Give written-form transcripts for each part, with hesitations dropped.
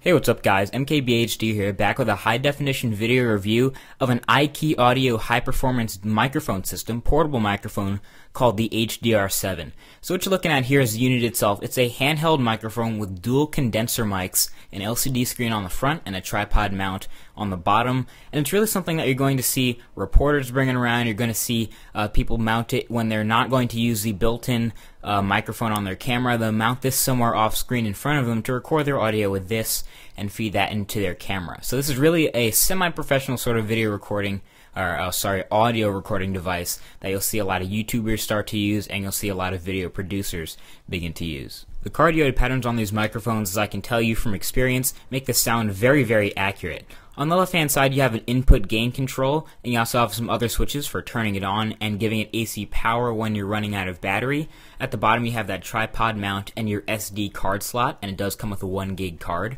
Hey, what's up guys, MKBHD here, back with a high-definition video review of an iKey audio high-performance microphone system, portable microphone, called the HDR7. So what you're looking at here is the unit itself. It's a handheld microphone with dual condenser mics, an LCD screen on the front, and a tripod mount on the bottom. And it's really something that you're going to see reporters bringing around. You're going to see people mount it when they're not going to use the built-in microphone on their camera. They'll mount this somewhere off screen in front of them to record their audio with this and feed that into their camera. So this is really a semi-professional sort of video recording, or audio recording device that you'll see a lot of YouTubers start to use, and you'll see a lot of video producers begin to use. The cardioid patterns on these microphones, as I can tell you from experience, make the sound very, very accurate. On the left-hand side, you have an input gain control, and you also have some other switches for turning it on and giving it AC power when you're running out of battery. At the bottom, you have that tripod mount and your SD card slot, and it does come with a 1 gig card.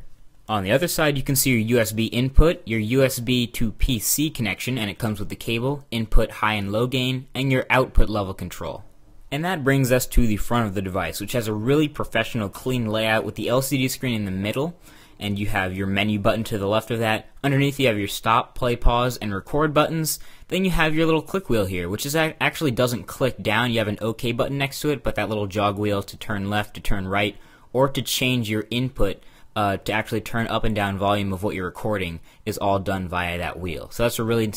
On the other side, you can see your USB input, your USB to PC connection, and it comes with the cable, input high and low gain, and your output level control. And that brings us to the front of the device, which has a really professional, clean layout with the LCD screen in the middle, and you have your menu button to the left of that. Underneath you have your stop, play, pause, and record buttons. Then you have your little click wheel here, which is actually doesn't click down. You have an OK button next to it, but that little jog wheel to turn left, to turn right, or to change your input to actually turn up and down volume of what you're recording is all done via that wheel. So that's a really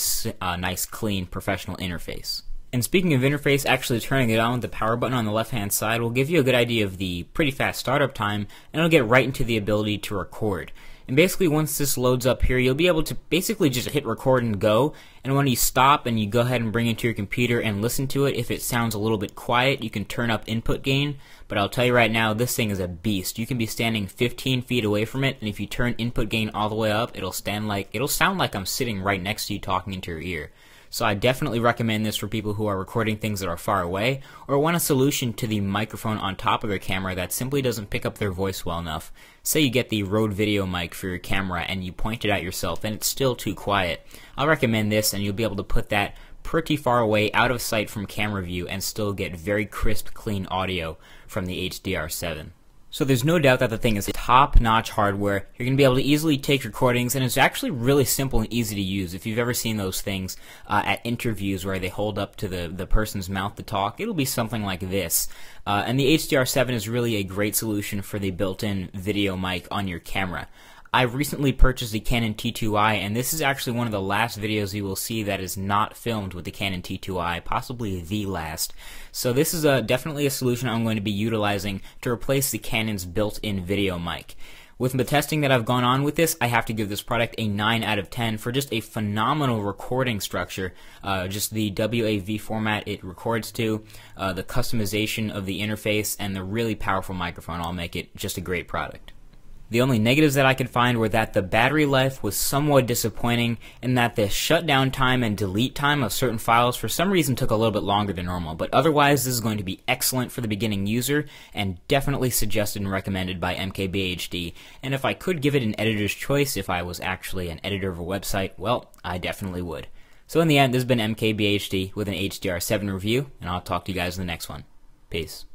nice, clean, professional interface. And speaking of interface, actually turning it on with the power button on the left-hand side will give you a good idea of the pretty fast startup time, and it'll get right into the ability to record. And basically once this loads up here, you'll be able to basically just hit record and go, and when you stop and you go ahead and bring it to your computer and listen to it, if it sounds a little bit quiet, you can turn up input gain. But I'll tell you right now, this thing is a beast. You can be standing 15 feet away from it, and if you turn input gain all the way up, it'll sound like I'm sitting right next to you talking into your ear. So I definitely recommend this for people who are recording things that are far away, or want a solution to the microphone on top of their camera that simply doesn't pick up their voice well enough. Say you get the Rode video mic for your camera and you point it at yourself and it's still too quiet. I'll recommend this, and you'll be able to put that pretty far away, out of sight from camera view, and still get very crisp, clean audio from the HDR7. So there's no doubt that the thing is top-notch hardware. You're going to be able to easily take recordings, and it's actually really simple and easy to use. If you've ever seen those things at interviews where they hold up to the person's mouth to talk, it'll be something like this. And the HDR7 is really a great solution for the built-in video mic on your camera. I've recently purchased the Canon T2i, and this is actually one of the last videos you will see that is not filmed with the Canon T2i, possibly the last. So this is definitely a solution I'm going to be utilizing to replace the Canon's built-in video mic. With the testing that I've gone on with this, I have to give this product a 9 out of 10 for just a phenomenal recording structure. Just the WAV format it records to, the customization of the interface, and the really powerful microphone all make it just a great product. The only negatives that I could find were that the battery life was somewhat disappointing, and that the shutdown time and delete time of certain files for some reason took a little bit longer than normal. But otherwise, this is going to be excellent for the beginning user, and definitely suggested and recommended by MKBHD. And if I could give it an editor's choice, if I was actually an editor of a website, well, I definitely would. So in the end, this has been MKBHD with an HDR7 review, and I'll talk to you guys in the next one. Peace.